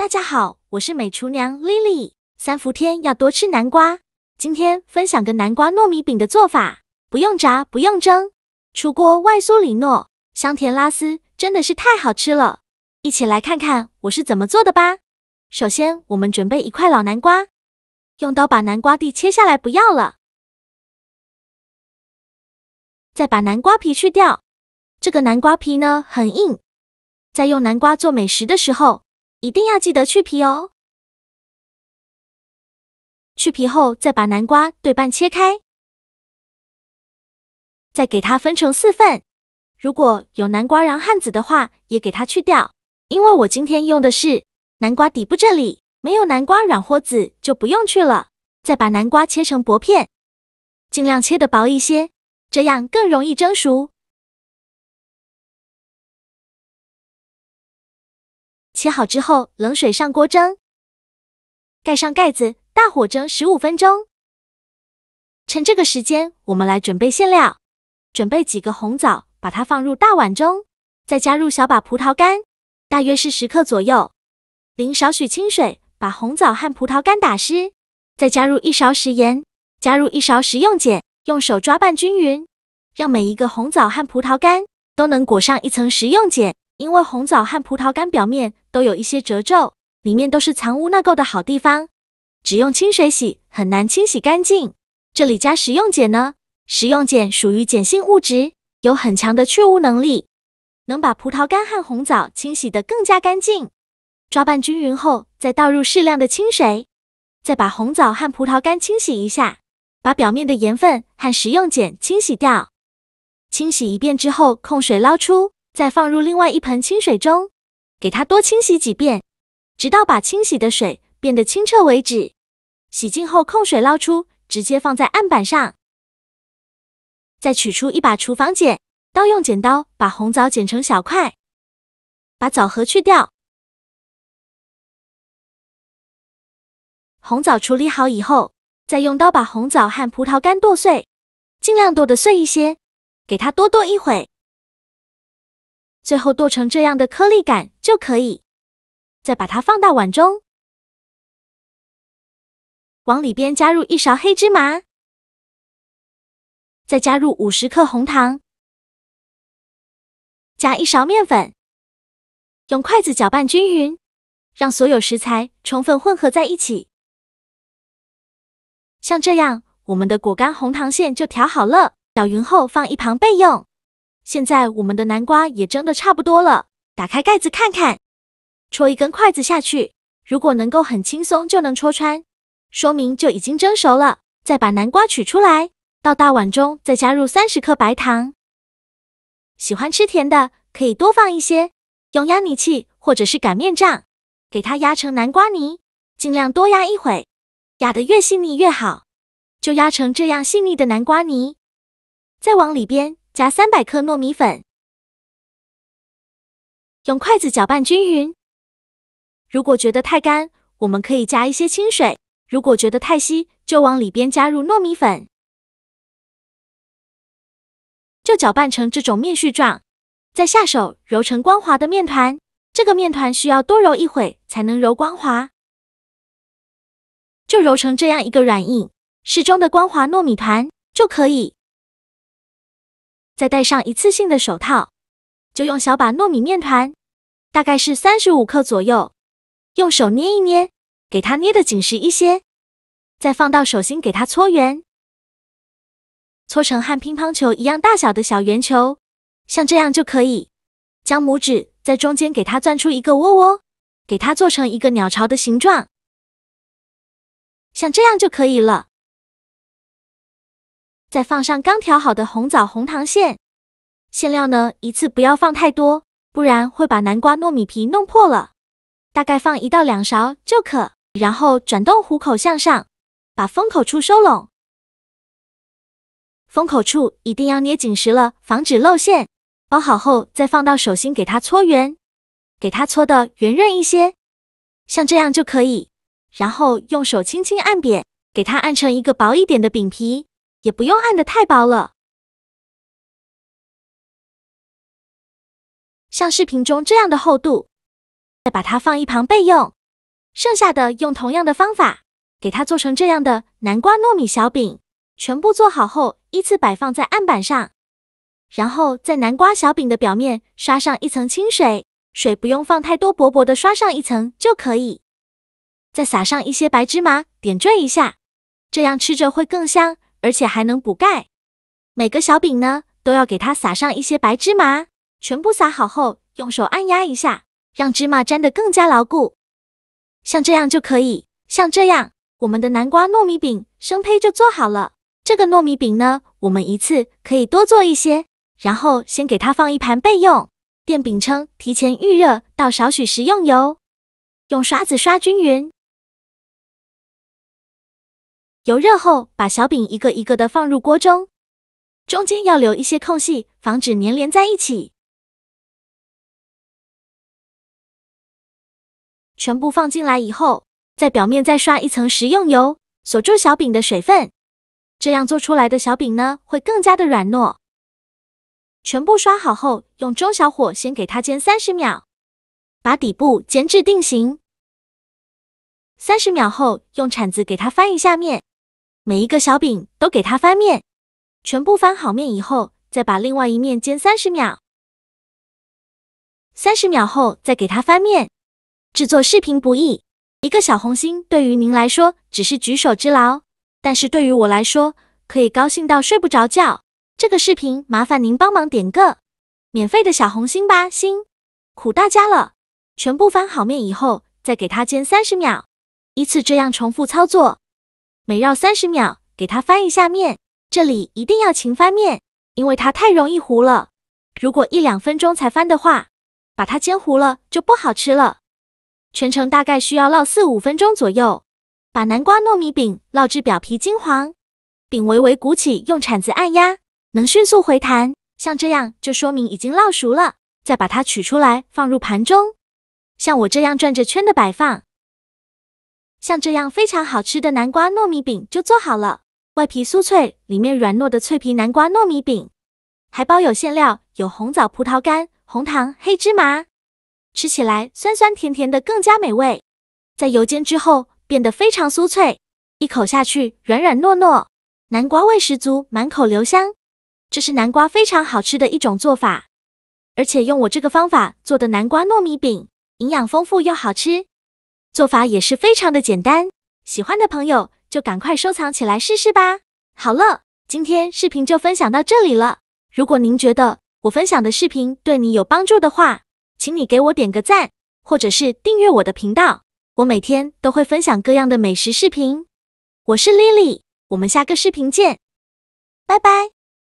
大家好，我是美厨娘 Lily。三伏天要多吃南瓜，今天分享个南瓜糯米饼的做法，不用炸，不用蒸，出锅外酥里糯，香甜拉丝，真的是太好吃了。一起来看看我是怎么做的吧。首先，我们准备一块老南瓜，用刀把南瓜蒂切下来，不要了。再把南瓜皮去掉，这个南瓜皮呢很硬，在用南瓜做美食的时候，一定要记得去皮哦。去皮后，再把南瓜对半切开，再给它分成4份。如果有南瓜瓤和籽的话，也给它去掉。因为我今天用的是南瓜底部这里，没有南瓜瓤或籽就不用去了。再把南瓜切成薄片，尽量切得薄一些，这样更容易蒸熟。切好之后，冷水上锅蒸，盖上盖子，大火蒸15分钟。趁这个时间，我们来准备馅料。准备几个红枣，把它放入大碗中，再加入小把葡萄干，大约是10克左右，淋少许清水，把红枣和葡萄干打湿，再加入1勺食盐，加入1勺食用碱，用手抓拌均匀，让每一个红枣和葡萄干都能裹上一层食用碱。因为红枣和葡萄干表面都有一些褶皱，里面都是藏污纳垢的好地方，只用清水洗很难清洗干净。这里加食用碱呢，食用碱属于碱性物质，有很强的去污能力，能把葡萄干和红枣清洗得更加干净。抓拌均匀后，再倒入适量的清水，再把红枣和葡萄干清洗一下，把表面的盐分和食用碱清洗掉。清洗一遍之后，控水捞出，再放入另外一盆清水中，给它多清洗几遍，直到把清洗的水变得清澈为止。洗净后控水捞出，直接放在案板上。再取出一把厨房剪，刀用剪刀把红枣剪成小块，把枣核去掉。红枣处理好以后，再用刀把红枣和葡萄干剁碎，尽量剁得碎一些，给它多剁一会。最后剁成这样的颗粒感就可以。再把它放到碗中，往里边加入1勺黑芝麻，再加入50克红糖，加1勺面粉，用筷子搅拌均匀，让所有食材充分混合在一起。像这样，我们的果干红糖馅就调好了，搅匀后放一旁备用。现在我们的南瓜也蒸得差不多了，打开盖子看看，戳一根筷子下去，如果能够很轻松就能戳穿，说明就已经蒸熟了。再把南瓜取出来，到大碗中再加入30克白糖。喜欢吃甜的可以多放一些，用压泥器或者是擀面杖，给它压成南瓜泥，尽量多压一会，压得越细腻越好，就压成这样细腻的南瓜泥。再往里边加300克糯米粉，用筷子搅拌均匀。如果觉得太干，我们可以加一些清水；如果觉得太稀，就往里边加入糯米粉。就搅拌成这种面絮状，再下手揉成光滑的面团。这个面团需要多揉一会才能揉光滑。就揉成这样一个软硬适中的光滑糯米团就可以。再戴上一次性的手套，就用小把糯米面团，大概是35克左右，用手捏一捏，给它捏得紧实一些，再放到手心给它搓圆，搓成和乒乓球一样大小的小圆球，像这样就可以。将拇指在中间给它钻出一个窝窝，给它做成一个鸟巢的形状，像这样就可以了。再放上刚调好的红枣红糖馅，馅料呢一次不要放太多，不然会把南瓜糯米皮弄破了。大概放1到2勺就可，然后转动虎口向上，把封口处收拢。封口处一定要捏紧实了，防止漏馅。包好后再放到手心给它搓圆，给它搓得圆润一些，像这样就可以。然后用手轻轻按扁，给它按成一个薄一点的饼皮，也不用按得太薄了。像视频中这样的厚度，再把它放一旁备用。剩下的用同样的方法，给它做成这样的南瓜糯米小饼。全部做好后，依次摆放在案板上，然后在南瓜小饼的表面刷上一层清水，水不用放太多，薄薄的刷上一层就可以。再撒上一些白芝麻，点缀一下，这样吃着会更香，而且还能补钙。每个小饼呢，都要给它撒上一些白芝麻，全部撒好后，用手按压一下，让芝麻粘得更加牢固。像这样就可以，像这样，我们的南瓜糯米饼生胚就做好了。这个糯米饼呢，我们一次可以多做一些，然后先给它放一盘备用。电饼铛提前预热，倒少许食用油，用刷子刷均匀。油热后，把小饼一个一个的放入锅中，中间要留一些空隙，防止粘连在一起。全部放进来以后，在表面再刷一层食用油，锁住小饼的水分。这样做出来的小饼呢，会更加的软糯。全部刷好后，用中小火先给它煎30秒，把底部煎至定型。30秒后，用铲子给它翻一下面，每一个小饼都给它翻面。全部翻好面以后，再把另外一面煎30秒。30秒后再给它翻面。制作视频不易，一个小红心对于您来说只是举手之劳。但是对于我来说，可以高兴到睡不着觉。这个视频麻烦您帮忙点个免费的小红心吧，苦大家了。全部翻好面以后，再给它煎30秒，依次这样重复操作，每绕30秒给它翻一下面。这里一定要勤翻面，因为它太容易糊了。如果1-2分钟才翻的话，把它煎糊了就不好吃了。全程大概需要烙4-5分钟左右。把南瓜糯米饼烙至表皮金黄，饼微微鼓起，用铲子按压，能迅速回弹。像这样就说明已经烙熟了。再把它取出来放入盘中，像我这样转着圈的摆放。像这样非常好吃的南瓜糯米饼就做好了。外皮酥脆，里面软糯的脆皮南瓜糯米饼，还包有馅料，有红枣、葡萄干、红糖、黑芝麻，吃起来酸酸甜甜的，更加美味。在油煎之后，变得非常酥脆，一口下去软软糯糯，南瓜味十足，满口留香。这是南瓜非常好吃的一种做法，而且用我这个方法做的南瓜糯米饼，营养丰富又好吃，做法也是非常的简单。喜欢的朋友就赶快收藏起来试试吧。好了，今天视频就分享到这里了。如果您觉得我分享的视频对你有帮助的话，请你给我点个赞，或者是订阅我的频道。我每天都会分享各样的美食视频。我是 Lily， 我们下个视频见，拜拜。